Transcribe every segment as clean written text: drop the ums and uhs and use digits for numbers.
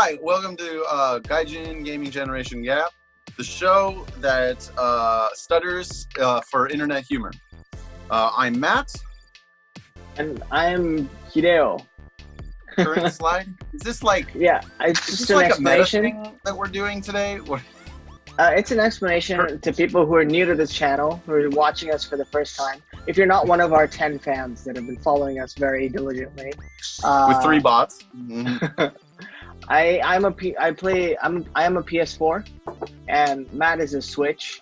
Hi, welcome to Gaijin Gaming Generation Gap, the show that stutters for internet humor. I'm Matt. And I'm Hideo. Current slide. Is this like it's is just this an like explanation a meta thing that we're doing today? What? It's an explanation to people who are new to this channel, who are watching us for the first time. If you're not one of our 10 fans that have been following us very diligently, With 3 bots. I am a PS4, and Matt is a Switch.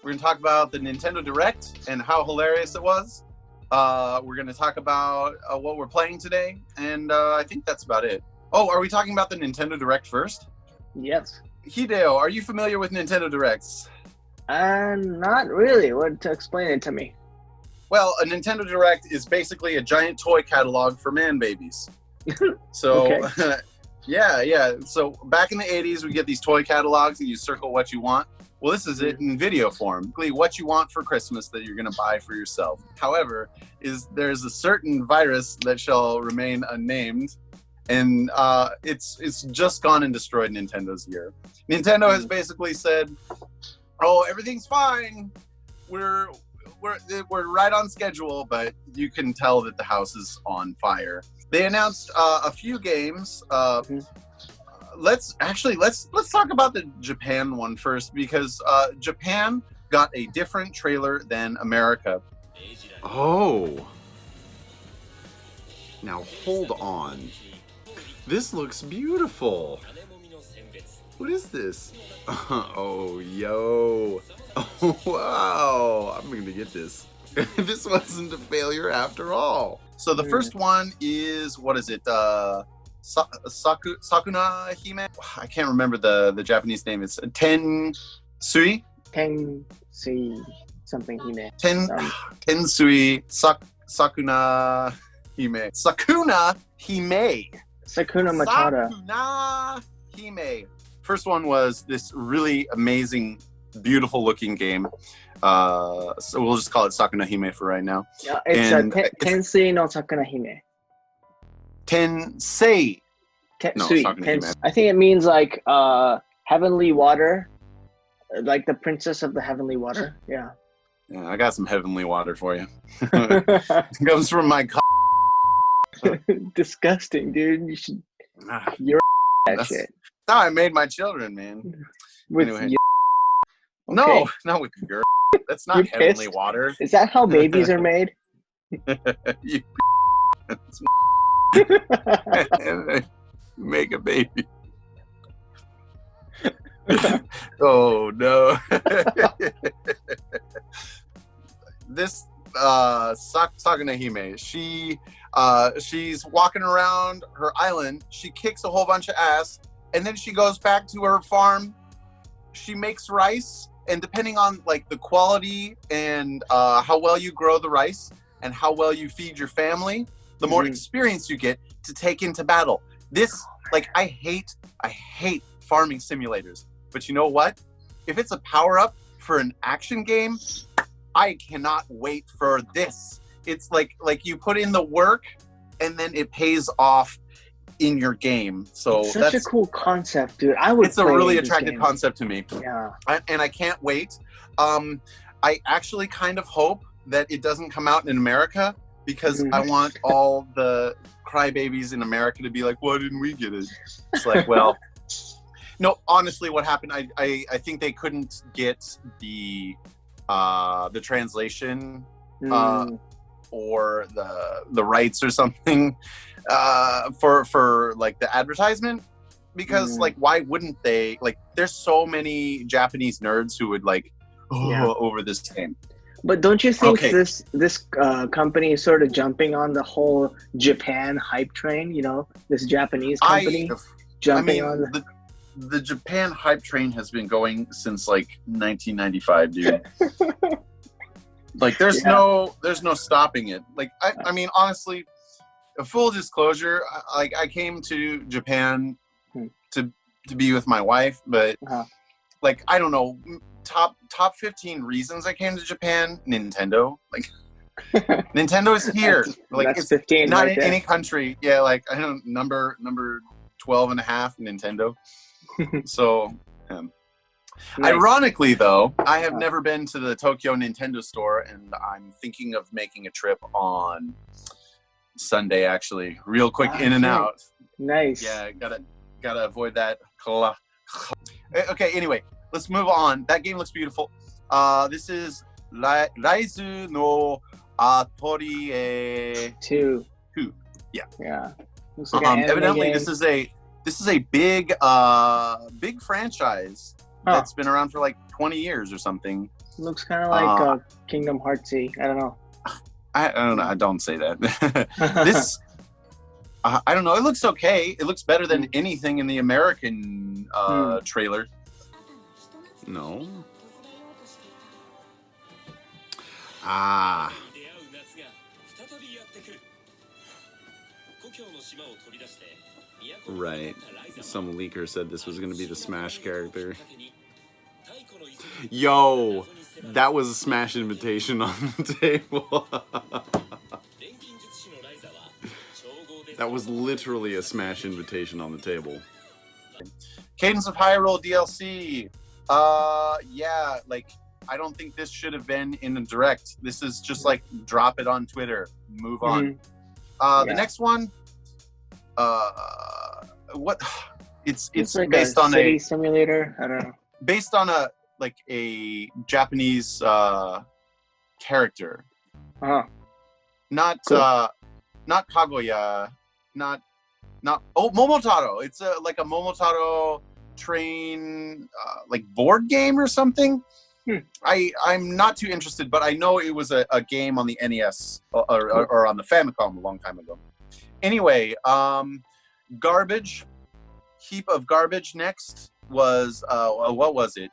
We're gonna talk about the Nintendo Direct and how hilarious it was. We're gonna talk about what we're playing today, and I think that's about it. Oh, are we talking about the Nintendo Direct first? Yes. Hideo, are you familiar with Nintendo Directs? Not really. What to explain it to me? Well, a Nintendo Direct is basically a giant toy catalog for man babies. So, Okay. yeah. So back in the 80s, we get these toy catalogs and you circle what you want. Well, this is it in video form. Basically, what you want for Christmas that you're going to buy for yourself. However, there's a certain virus that shall remain unnamed, and it's just gone and destroyed Nintendo's year. Nintendo has basically said, "Oh, everything's fine. We're right on schedule," but you can tell that the house is on fire. They announced a few games. Let's talk about the Japan one first, because Japan got a different trailer than America. Oh. Now hold on. This looks beautiful. What is this? Oh, yo. Oh, wow. I'm gonna get this. This wasn't a failure after all. So the first one is, what is it? Sakuna Hime? I can't remember the Japanese name. It's Tensui? Tensui something Hime. Tensui Sakuna Hime. Sakuna Hime. Sakuna Matata. Sakuna Hime. First one was this really amazing, beautiful looking game. So we'll just call it Sakuna Hime for right now. Yeah, it's Tensui no Sakuna Hime. Tensei. Tensui. Sakuna Hime. I think it means like heavenly water, like the princess of the heavenly water. Yeah. Yeah, I got some heavenly water for you. It comes from my. Disgusting, dude. You should. You're that shit. No, I made my children, man. With Anyway. you. No, Okay. not with girl. That's not You're heavenly pissed? water. Is that how babies are made? You make a baby. Oh no. This Sakuna Hime, she's walking around her island. She kicks a whole bunch of ass, and then she goes back to her farm. She makes rice, and depending on like the quality and how well you grow the rice and how well you feed your family, the more experience you get to take into battle. This, like, I hate farming simulators, but you know what? If it's a power-up for an action game, I cannot wait for this. It's like you put in the work and then it pays off in your game. So It's such a cool concept, dude. It's a really attractive concept to me. Yeah. And I can't wait. I actually kind of hope that it doesn't come out in America, because I want all the crybabies in America to be like, why didn't we get it? It's like, well, no, honestly, what happened, I think they couldn't get the translation or the rights or something for like the advertisement, because like, why wouldn't they? Like, there's so many Japanese nerds who would like over this game. But don't you think this company is sort of jumping on the whole Japan hype train? You know, this Japanese company jumping on the Japan hype train has been going since like 1995, dude. Like, there's no stopping it. Like, I mean, honestly, a full disclosure, I came to Japan to be with my wife, but like, I don't know, top 15 reasons I came to Japan, Nintendo. Like, Nintendo is here. Like, that's it's 15 not right in there. any country. Yeah, like, I don't number 12 and a half Nintendo. So, Nice. ironically, though, I have never been to the Tokyo Nintendo store, and I'm thinking of making a trip on Sunday, actually. Real quick, in and out. Nice. Yeah, gotta avoid that. Okay, anyway, let's move on. That game looks beautiful. This is Raizu no Atori 2. Yeah. Yeah. Looks like an anime evidently game. this is a big franchise that's been around for like 20 years or something. Looks kind of like Kingdom Heartsy. I don't know. I don't know. I don't say that. This I don't know. It looks okay. It looks better than anything in the American trailer. No. Right. Some leaker said this was going to be the Smash character. Yo, that was a Smash invitation on the table. That was literally a Smash invitation on the table. Cadence of Hyrule DLC. Yeah, like, I don't think this should have been in a direct. This is just like, drop it on Twitter. Move on. The next one, what? It's like based a on city simulator. I don't know. Based on a Japanese character. Not cool. Not Kaguya, not Momotaro. It's like a Momotaro train like board game or something. I'm not too interested, but I know it was a game on the NES or on the Famicom a long time ago. Anyway, garbage. Heap of garbage. Next was what was it?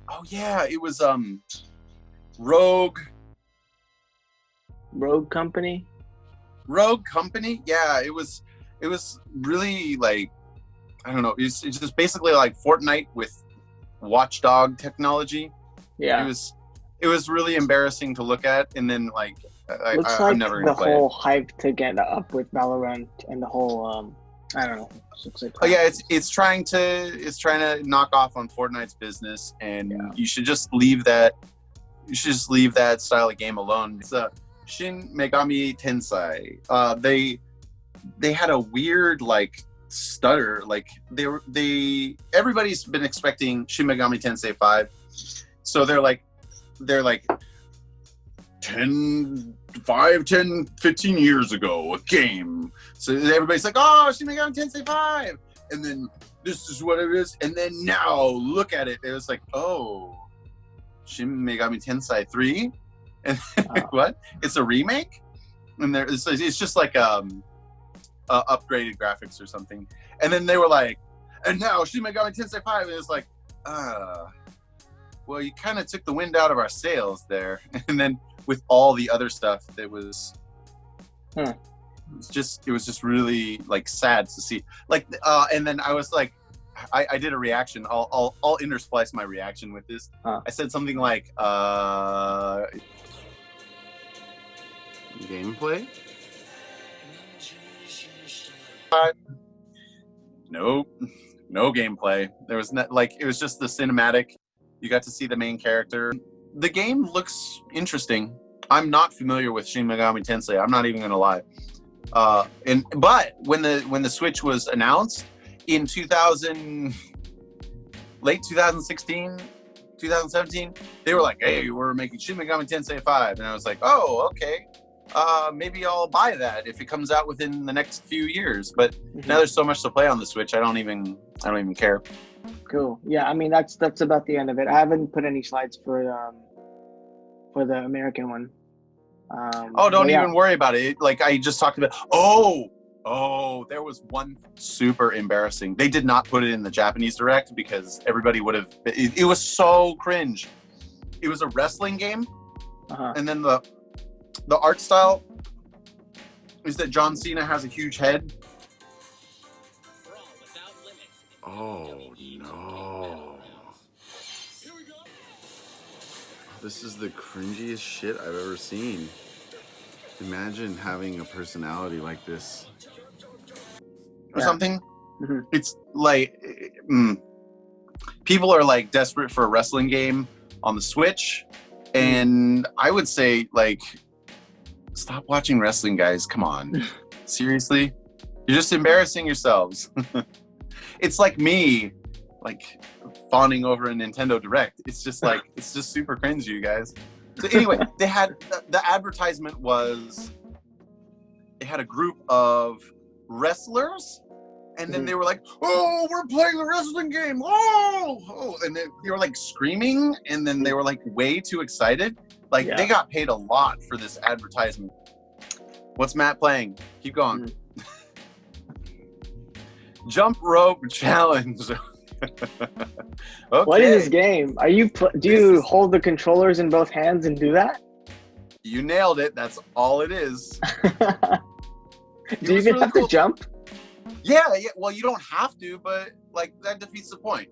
Oh yeah, it was Rogue Company. Rogue Company. Yeah, it was really like, I don't know. It's just basically like Fortnite with watchdog technology. Yeah. It was really embarrassing to look at, and then like I'm never gonna play it. The whole hype to get up with Valorant and the whole I don't know. Looks like yeah, it's trying to knock off on Fortnite's business, and you should just leave that. You should just leave that style of game alone. It's Shin Megami Tensei. They had a weird like stutter. Like everybody's been expecting Shin Megami Tensei 5, so they're like 10, 15 years ago, a game. So everybody's like, oh, Shin Megami Tensei 5, and then this is what it is, and then now look at it. It was like, oh, Shin Megami Tensei 3, and what? It's a remake, and it's just like upgraded graphics or something. And then they were like, and now Shin Megami Tensei 5, and it's like, well, you kind of took the wind out of our sails there. And then with all the other stuff, that was it was just really like sad to see. Like, and then I was like, I did a reaction. I'll intersplice my reaction with this. I said something like, gameplay? Nope, no gameplay. There was not, like, it was just the cinematic. You got to see the main character. The game looks interesting. I'm not familiar with Shin Megami Tensei. I'm not even gonna lie. But when the Switch was announced in late 2016, 2017, they were like, "Hey, we're making Shin Megami Tensei 5," and I was like, "Oh, okay. Maybe I'll buy that if it comes out within the next few years." But now there's so much to play on the Switch, I don't even care. Cool. Yeah, I mean that's about the end of it. I haven't put any slides for the American one. Don't even worry about it. Like, I just talked about. Oh, there was one super embarrassing. They did not put it in the Japanese Direct because everybody would have. It was so cringe. It was a wrestling game, and then the art style is that John Cena has a huge head. Oh no. This is the cringiest shit I've ever seen. Imagine having a personality like this. Or something. It's like people are like desperate for a wrestling game on the Switch, and I would say like stop watching wrestling, guys. Come on. Seriously? You're just embarrassing yourselves. It's like me like fawning over a Nintendo Direct. It's just like it's just super cringe, you guys. So anyway, they had the advertisement was they had a group of wrestlers, and then they were like, "Oh, we're playing the wrestling game!" Oh, and they were like screaming, and then they were like way too excited. Like they got paid a lot for this advertisement. What's Matt playing? Keep going. Jump rope challenge. Okay. What is this game? Are you do you hold the controllers in both hands and do that? You nailed it. That's all it is. Do you even have to jump? Yeah. Well, you don't have to, but like that defeats the point.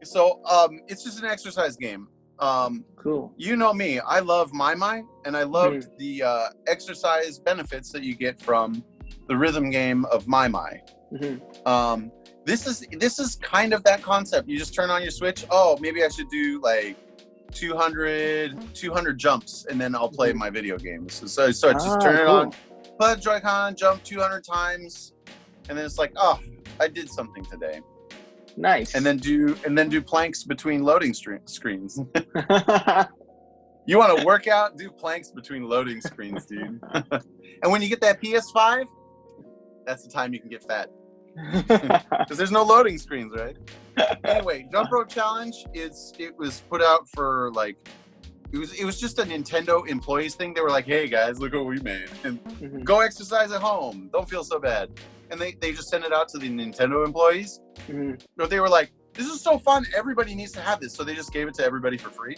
So it's just an exercise game. Cool. You know me. I love My, and I loved the exercise benefits that you get from the rhythm game of My. This is kind of that concept. You just turn on your Switch. Oh, maybe I should do like 200 jumps, and then I'll play my video games. So just turn it on, put Joy-Con, jump 200 times, and then it's like, oh, I did something today. Nice. And then do planks between loading screens. You want to work out? Do planks between loading screens, dude. And when you get that PS5, that's the time you can get fat. Because there's no loading screens, right? Anyway, Jump Rope Challenge it was put out for like it was just a Nintendo employees thing. They were like, hey guys, look what we made, and go exercise at home, don't feel so bad. And they just sent it out to the Nintendo employees. But they were like, this is so fun, everybody needs to have this, so they just gave it to everybody for free.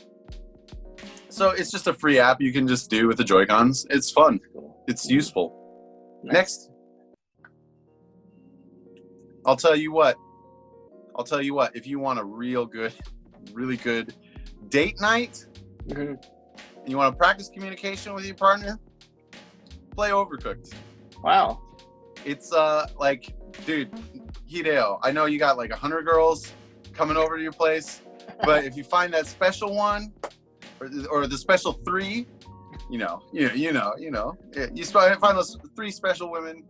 So it's just a free app you can just do with the Joy-Cons. It's fun, it's useful. Next. I'll tell you what, if you want a really good date night, and you want to practice communication with your partner, play Overcooked. Wow. It's like, dude, Hideo, I know you got like 100 girls coming over to your place, but if you find that special one, or the special 3, you find those 3 special women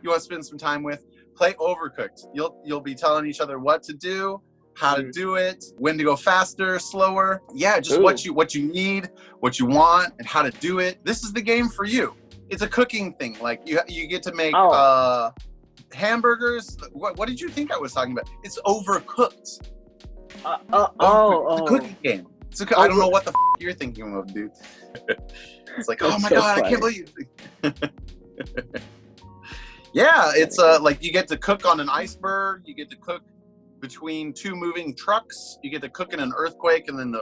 you want to spend some time with, play Overcooked. You'll be telling each other what to do, how to do it, when to go faster, slower. Yeah, just what you need, what you want, and how to do it. This is the game for you. It's a cooking thing. Like you get to make hamburgers. What did you think I was talking about? It's Overcooked. It's a cooking game. I don't know what the you're thinking of, dude. It's like, oh my god, funny. I can't believe Yeah, it's like you get to cook on an iceberg, you get to cook between 2 moving trucks, you get to cook in an earthquake, and then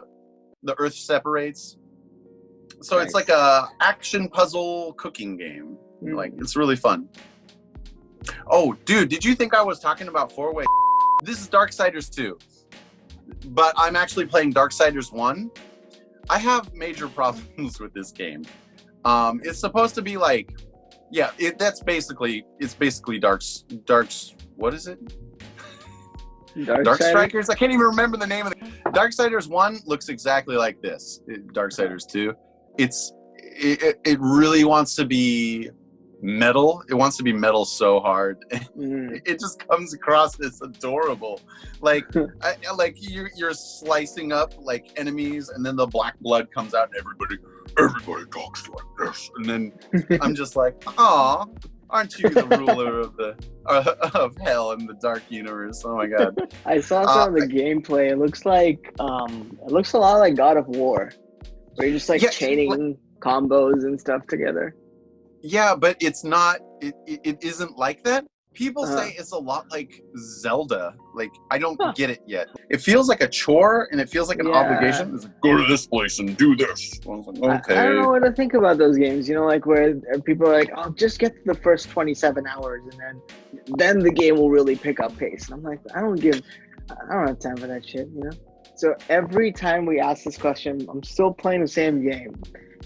the earth separates. So It's like a action puzzle cooking game. Like, it's really fun. Oh, dude, did you think I was talking about 4-way? This is Darksiders 2, but I'm actually playing Darksiders 1. I have major problems with this game. It's supposed to be like, it's basically Darks. What is it? Dark Strikers. I can't even remember the name of the. Darksiders 1 looks exactly like this. Darksiders 2. It really wants to be metal. It wants to be metal so hard. It just comes across as adorable. Like you're slicing up like enemies, and then the black blood comes out, and everybody talks like this, and then I'm just like, aw, aren't you the ruler of hell and the dark universe? Oh my god. I saw some of the gameplay. It looks a lot like God of War, where you're just like chaining combos and stuff together. Yeah, but it's not. It isn't like that. People say it's a lot like Zelda. Like, I don't get it yet. It feels like a chore, and it feels like an obligation. It's like, go to this place and do this. I was like, okay. I don't know what to think about those games. Like where people are like, "Oh, just get to the first 27 hours, and then the game will really pick up pace." And I'm like, I don't have time for that shit. So every time we ask this question, I'm still playing the same game.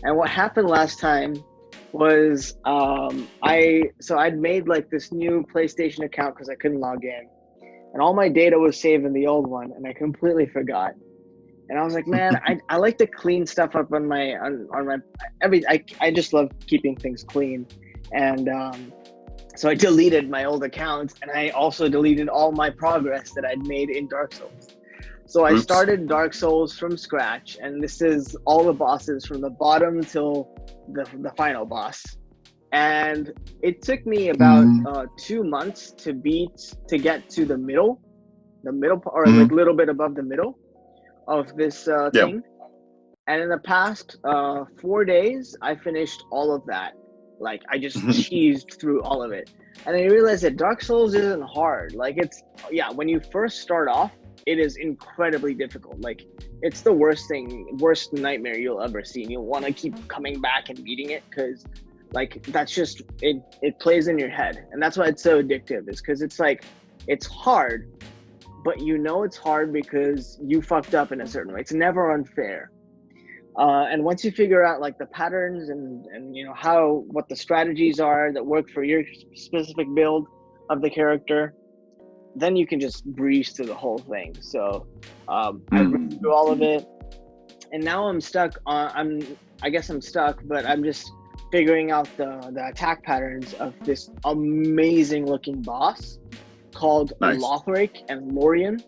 And what happened last time was I'd made like this new PlayStation account because I couldn't log in, and all my data was saved in the old one, and I completely forgot. And I was like, man, I like to clean stuff up on my I just love keeping things clean, and so I deleted my old accounts, and I also deleted all my progress that I'd made in Dark Souls. So I started Dark Souls from scratch, and this is all the bosses from the bottom till the final boss. And it took me about 2 months to get to the middle or like a little bit above the middle of this thing. And in the past 4 days, I finished all of that. Like, I just cheesed through all of it. And I realized that Dark Souls isn't hard. Like, when you first start off, it is incredibly difficult. Like, it's the worst nightmare you'll ever see. And you'll want to keep coming back and beating it because, like, that's just, it plays in your head. And that's why it's so addictive, is because it's like, it's hard, but you know it's hard because you fucked up in a certain way. It's never unfair. And once you figure out like the patterns and you know what the strategies are that work for your specific build of the character, then you can just breeze through the whole thing. So I breezed through all of it, and now I'm stuck on. I guess I'm stuck, but I'm just figuring out the attack patterns of this amazing looking boss called Lothric and Lorien.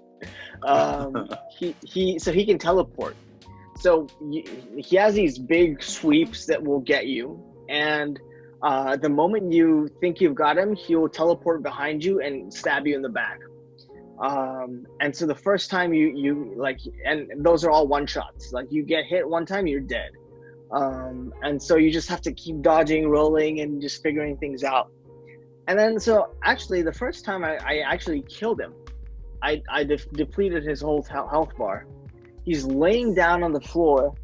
He can teleport. So he has these big sweeps that will get you, and the moment you think you've got him, he will teleport behind you and stab you in the back. And so the first time you like, and those are all one shots. Like, you get hit one time, you're dead. And so you just have to keep dodging, rolling, and just figuring things out. And then, so actually, the first time I actually killed him, I depleted his whole health bar. He's laying down on the floor,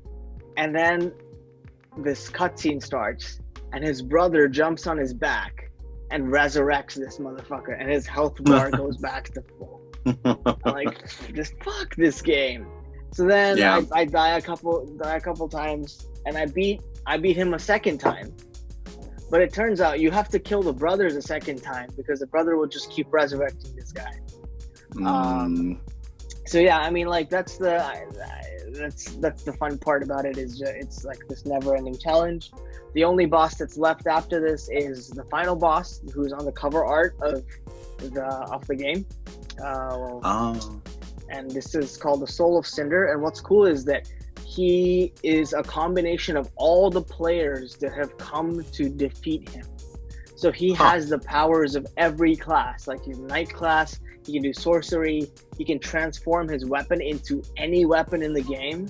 and then this cutscene starts, and his brother jumps on his back and resurrects this motherfucker, and his health bar goes back to full. I'm like, just fuck this game. So then I die a couple times, and I beat him a second time. But it turns out you have to kill the brothers a second time because the brother will just keep resurrecting this guy. So yeah, I mean, like, that's the fun part about it, is it's like this never-ending challenge. The only boss that's left after this is the final boss, who's on the cover art of the game. And this is called the Soul of Cinder. And what's cool is that he is a combination of all the players that have come to defeat him. So he has the powers of every class. Like, he's knight class, he can do sorcery, he can transform his weapon into any weapon in the game.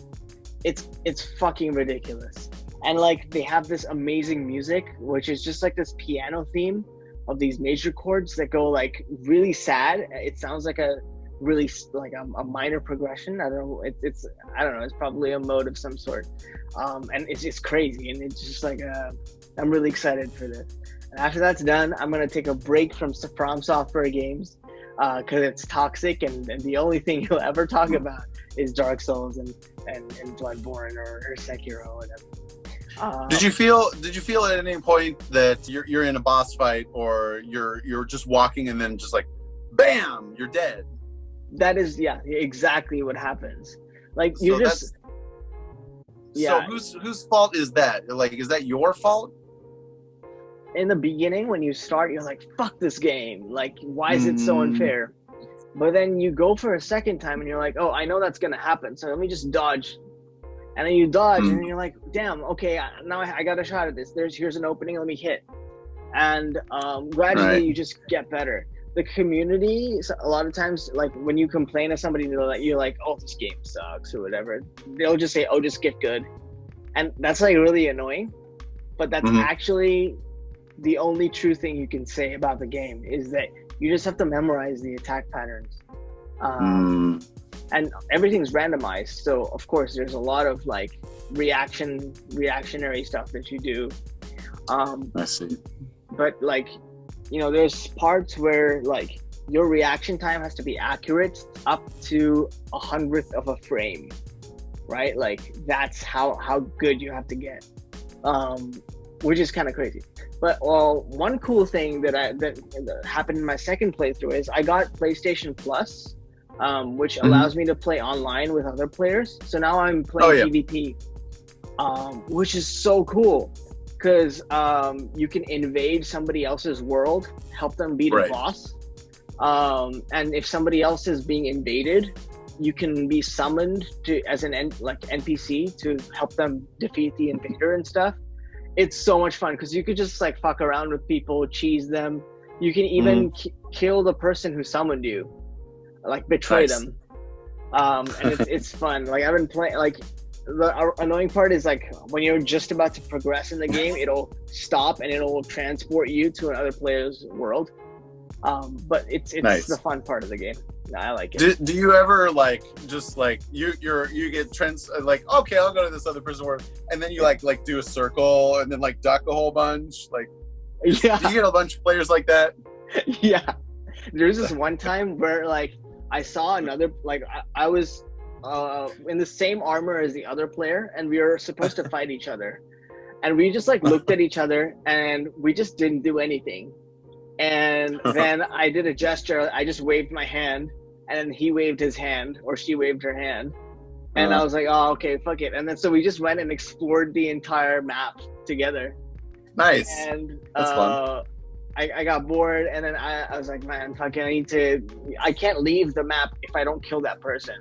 It's fucking ridiculous. And like, they have this amazing music, which is just like this piano theme of these major chords that go like really sad. It sounds like a really like a minor progression. I don't know. It's probably a mode of some sort. And it's just crazy. And it's just like, I'm really excited for this. And after that's done, I'm going to take a break from Software games because it's toxic, and the only thing you'll ever talk about is Dark Souls and Bloodborne or Sekiro or whatever. Did you feel at any point that you're in a boss fight, or you're just walking and then just like, bam, you're dead? That is, exactly what happens. Like, So whose fault is that? Like, is that your fault? In the beginning, when you start, you're like, fuck this game. Like, why is it so unfair? But then you go for a second time and you're like, oh, I know that's going to happen, so let me just dodge. And then you dodge and then you're like, damn, okay, now I got a shot at this. Here's an opening, let me hit. And gradually you just get better. The community, a lot of times, like, when you complain to somebody, you're like, oh, this game sucks or whatever, they'll just say, oh, just get good. And that's like really annoying. But that's actually the only true thing you can say about the game, is that you just have to memorize the attack patterns. And everything's randomized, so of course there's a lot of like reactionary stuff that you do. I see. But like, you know, there's parts where like your reaction time has to be accurate up to 100th of a frame, right? Like, that's how good you have to get. which is kind of crazy. But one cool thing that happened in my second playthrough is I got PlayStation Plus, which allows me to play online with other players. So now I'm playing PvP, which is so cool because you can invade somebody else's world, help them beat a boss, and if somebody else is being invaded, you can be summoned to as an NPC to help them defeat the invader and stuff. It's so much fun because you could just like fuck around with people, cheese them. You can even kill the person who summoned you, like betray them. And it's fun. Like I've been playing. Like the annoying part is like when you're just about to progress in the game, it'll stop and it'll transport you to another player's world. But it's the fun part of the game. I like it. Do you ever like just like you get trends like, okay, I'll go to this other prison world, and then you like do a circle and then like duck a whole bunch? Like, do you get a bunch of players like that? Yeah, there's this one time where like I saw another, like I was in the same armor as the other player, and we were supposed to fight each other, and we just like looked at each other and we just didn't do anything. And then I did a gesture. I just waved my hand, and he waved his hand, or she waved her hand. And I was like, oh, okay, fuck it. And then so we just went and explored the entire map together. Nice. And that's fun. I got bored, and then I was like, man, fuck it, I can't leave the map if I don't kill that person.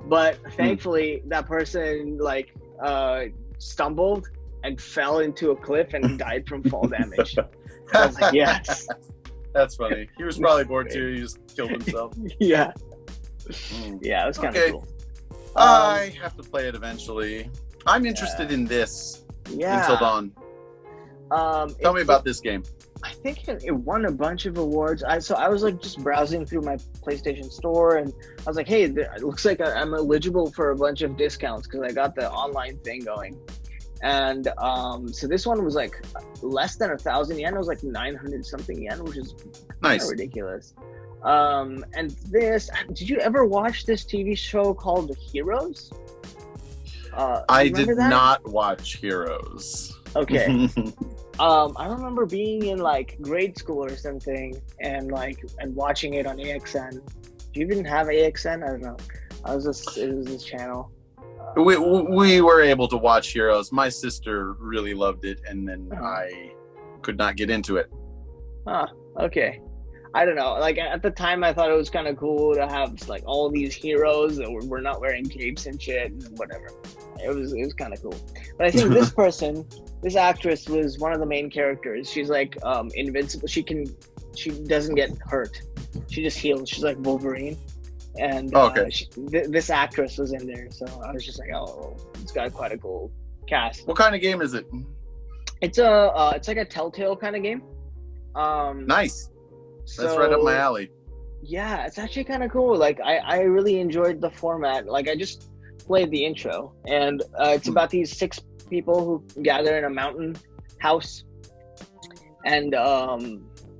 But thankfully, that person like stumbled and fell into a cliff and died from fall damage. I was like, yes. That's funny. He was probably bored too. He just killed himself. Yeah. Yeah, it was kind of cool. I have to play it eventually. I'm interested in this. Until Dawn. Tell me about this game. I think it won a bunch of awards. I was like just browsing through my PlayStation Store, and I was like, hey, it looks like I'm eligible for a bunch of discounts because I got the online thing going. And so this one was like less than 1,000 yen. It was like 900 something yen, which is nice, ridiculous. And this, did you ever watch this TV show called Heroes? I did not watch Heroes. Okay. I remember being in like grade school or something and watching it on AXN. Do you even have AXN? I don't know. It was this channel. We were able to watch Heroes. My sister really loved it, and then I could not get into it. Okay. I don't know. Like at the time, I thought it was kind of cool to have like all these heroes that were not wearing capes and shit and whatever. It was kind of cool. But I think this actress was one of the main characters. She's like invincible. She doesn't get hurt. She just heals. She's like Wolverine. And this actress was in there, so I was just like, oh, it's got quite a cool cast. What kind of game is it? It's like a Telltale kind of game. Nice. That's right up my alley. Yeah, it's actually kind of cool. Like I really enjoyed the format. Like I just played the intro, and it's about these 6 people who gather in a mountain house, and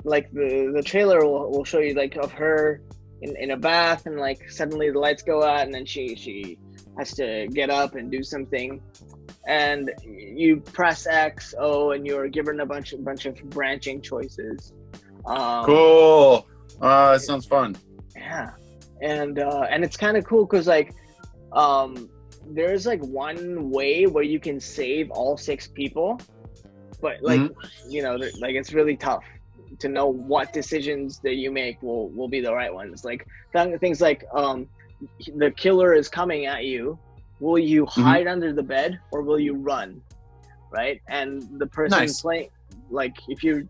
like the trailer will show you like of her in a bath, and like suddenly the lights go out, and then she has to get up and do something, and you press X, O, and you're given a bunch of branching choices. Cool. That sounds fun. Yeah, and it's kind of cool because like there's like one way where you can save all 6 people, but like you know, like it's really tough to know what decisions that you make will be the right ones. Like things like the killer is coming at you. Will you hide under the bed or will you run? Right? And the person playing, like if you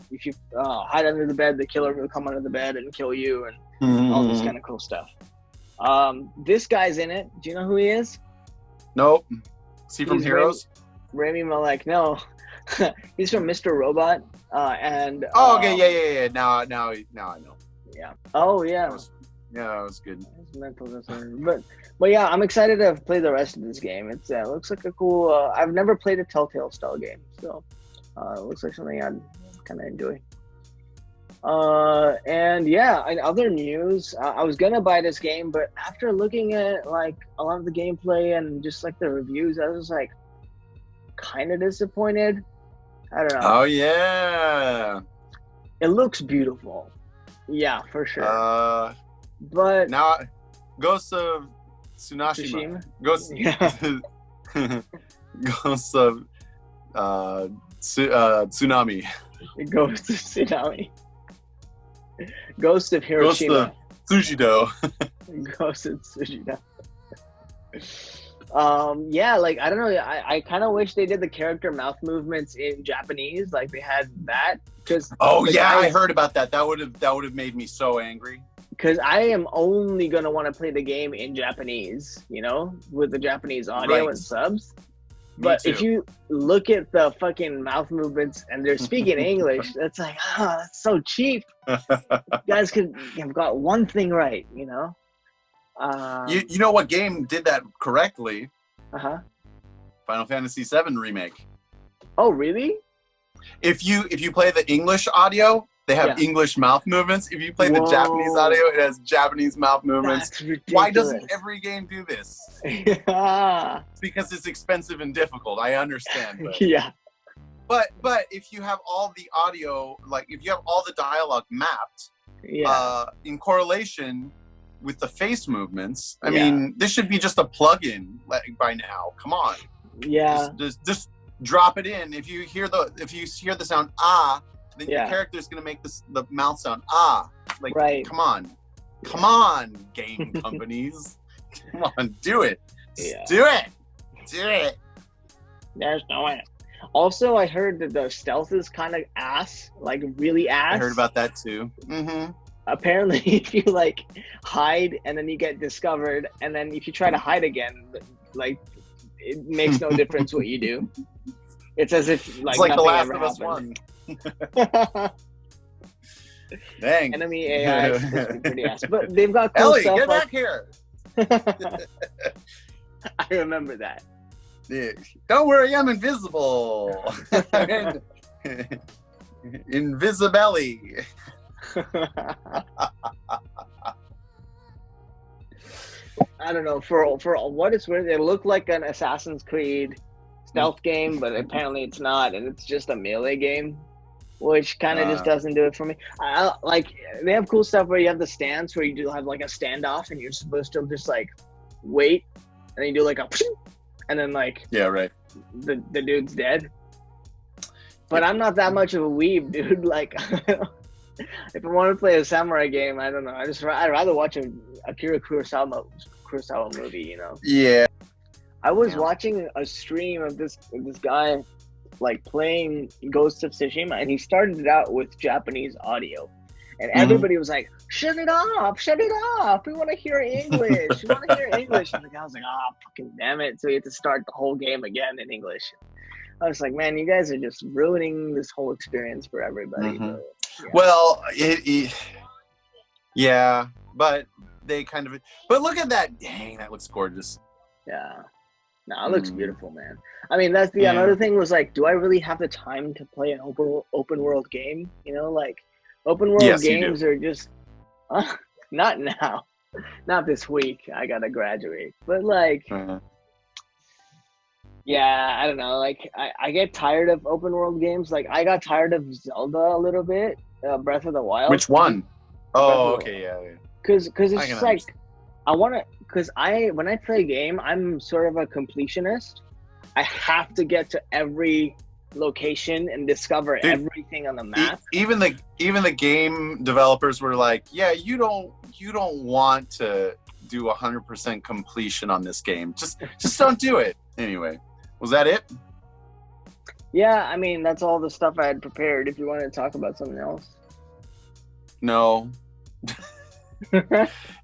hide under the bed, the killer will come under the bed and kill you, and all this kind of cool stuff. This guy's in it. Do you know who he is? Nope. Is he from Heroes? Rami Malek. No. He's from Mr. Robot. And okay, yeah. Now I know. Yeah. Oh yeah. That was good. It's mental disorder. But yeah, I'm excited to play the rest of this game. It looks like a cool. I've never played a Telltale style game, so it looks like something I'd kind of enjoy. And yeah, in other news, I was gonna buy this game, but after looking at like a lot of the gameplay and just like the reviews, I was like kind of disappointed. I don't know. Oh yeah. It looks beautiful. Yeah, for sure. But Now, Ghosts of Tsunashima. Ghosts. Yeah. Ghosts of Tsunami. Ghost of Tsunami. Ghost of Hiroshima. Ghost of Sushido. Ghost of Tsushima. Yeah, like I don't know. I kind of wish they did the character mouth movements in Japanese, like they had that. Because I heard about that. That would have made me so angry. Because I am only gonna want to play the game in Japanese, with the Japanese audio and subs. But if you look at the fucking mouth movements and they're speaking English, that's like, that's so cheap. You guys could have got one thing right, You know what game did that correctly? Final Fantasy VII Remake. Oh, really? If you play the English audio, they have English mouth movements. If you play the Japanese audio, it has Japanese mouth movements. That's ridiculous. Why doesn't every game do this? Yeah. It's because it's expensive and difficult. I understand. But, yeah. But if you have all the audio, like if you have all the dialogue mapped, in correlation with the face movements, I mean, this should be just a plug-in by now. Come on. Yeah. Just drop it in. If you hear the sound then your character's gonna make the mouth sound like come on game companies, come on, do it. Do it. There's no way. Also, I heard that the stealth is kind of ass, like really ass. I heard about that too. Apparently, if you like hide and then you get discovered, and then if you try to hide again, like it makes no difference what you do. It's as if it's like nothing The Last ever of Us happened. 1. Dang. Enemy AI is supposed to be pretty ass, but they've got cool Ellie, stuff. get back here. I remember that. Yeah. Don't worry, I'm invisible. Invisibelly. I don't know. For what it's worth, it looked like an Assassin's Creed stealth game, but apparently it's not, and it's just a melee game, which kind of just doesn't do it for me. Like they have cool stuff where you have the stance where you do have like a standoff, and you're supposed to just like wait, and then you do like a, and then like the dude's dead. But I'm not that much of a weeb, dude. Like, if I want to play a samurai game, I don't know. I'd rather watch a Akira Kurosawa movie, Yeah. I was watching a stream of this guy, like playing Ghost of Tsushima, and he started it out with Japanese audio, and everybody was like, "Shut it off! Shut it off! We want to hear English. We want to hear English." And the guy was like, fucking damn it!" So he had to start the whole game again in English. I was like, man, you guys are just ruining this whole experience for everybody. But, well, but they kind of. But look at that! Dang, that looks gorgeous. Yeah, no, it looks beautiful, man. I mean, that's the another thing was like, do I really have the time to play an open world game? Like open world games are just not now, not this week. I gotta graduate, but like. Yeah, I don't know. Like, I get tired of open world games. Like, I got tired of Zelda a little bit, Breath of the Wild. Which one? Oh, okay, yeah. Because it's just like, when I play a game, I'm sort of a completionist. I have to get to every location and discover everything on the map. Even the game developers were like, yeah, you don't want to do 100% completion on this game. Just don't do it. Anyway. Was that it? Yeah, I mean, that's all the stuff I had prepared. If you wanted to talk about something else. No.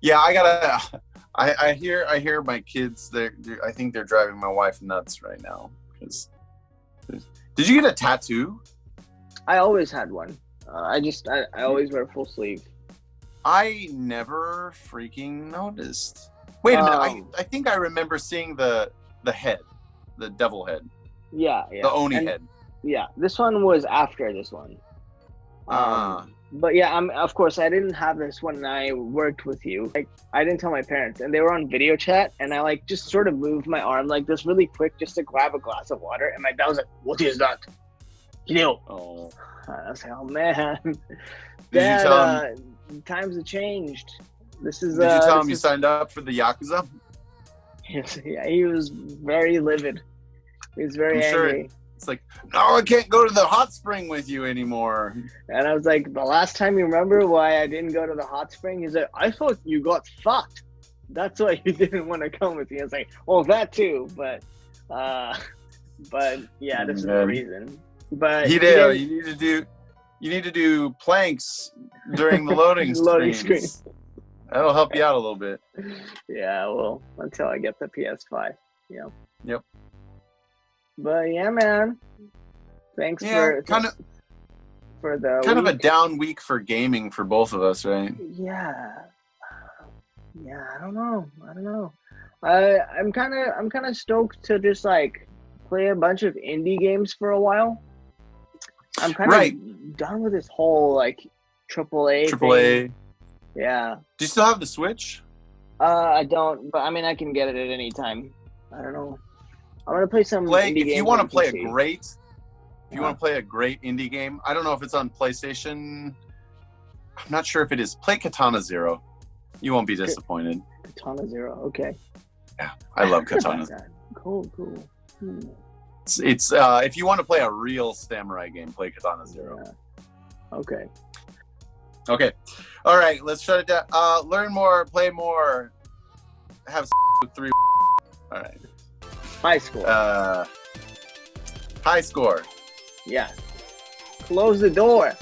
Yeah, I hear my kids. I think they're driving my wife nuts right now. Did you get a tattoo? I always had one. I always wear full sleeve. I never freaking noticed. Wait a minute. I think I remember seeing the head. The devil head. Yeah. The Oni head. Yeah, this one was after this one. But yeah, of course I didn't have this when I worked with you. Like, I didn't tell my parents, and they were on video chat, and I like just sort of moved my arm like this really quick just to grab a glass of water, and my dad was like, "What is that?" Hideo. Oh. I was like, oh man, Did Dad, you tell him? times have changed. This is. Did you tell this him you is- signed up for the Yakuza? Yeah, he was very livid. He was very I'm sure angry. It's like, no, I can't go to the hot spring with you anymore. And I was like, the last time you remember why I didn't go to the hot spring? He's like, I thought you got fucked. That's why you didn't want to come with me. I was like, well, that too, but yeah, this is the Man. reason. But Hideo, you need to do planks during the loading Loading screens. That'll help you out a little bit. Yeah, well, until I get the PS5, you know. Yep. But yeah, man. Thanks Yeah, kind of the a week. down week for gaming for both of us, right? Yeah. Yeah, I don't know. I'm kind of stoked to just like play a bunch of indie games for a while. I'm kind of done with this whole like AAA thing. Yeah. Do you still have the Switch? I don't, but I mean I can get it at any time. I don't know. I'm gonna play some indie games. If you want to on play PC. a great indie game, I don't know if it's on PlayStation. I'm not sure if it is. Play Katana Zero. You won't be disappointed. Katana Zero. Okay. Yeah, I love Katana Zero. Cool. It's if you want to play a real samurai game, play Katana Zero. Yeah. Okay. Okay. All right, let's shut it down. Learn more, play more, have with 3. All right. High score. High score. Yeah. Close the door.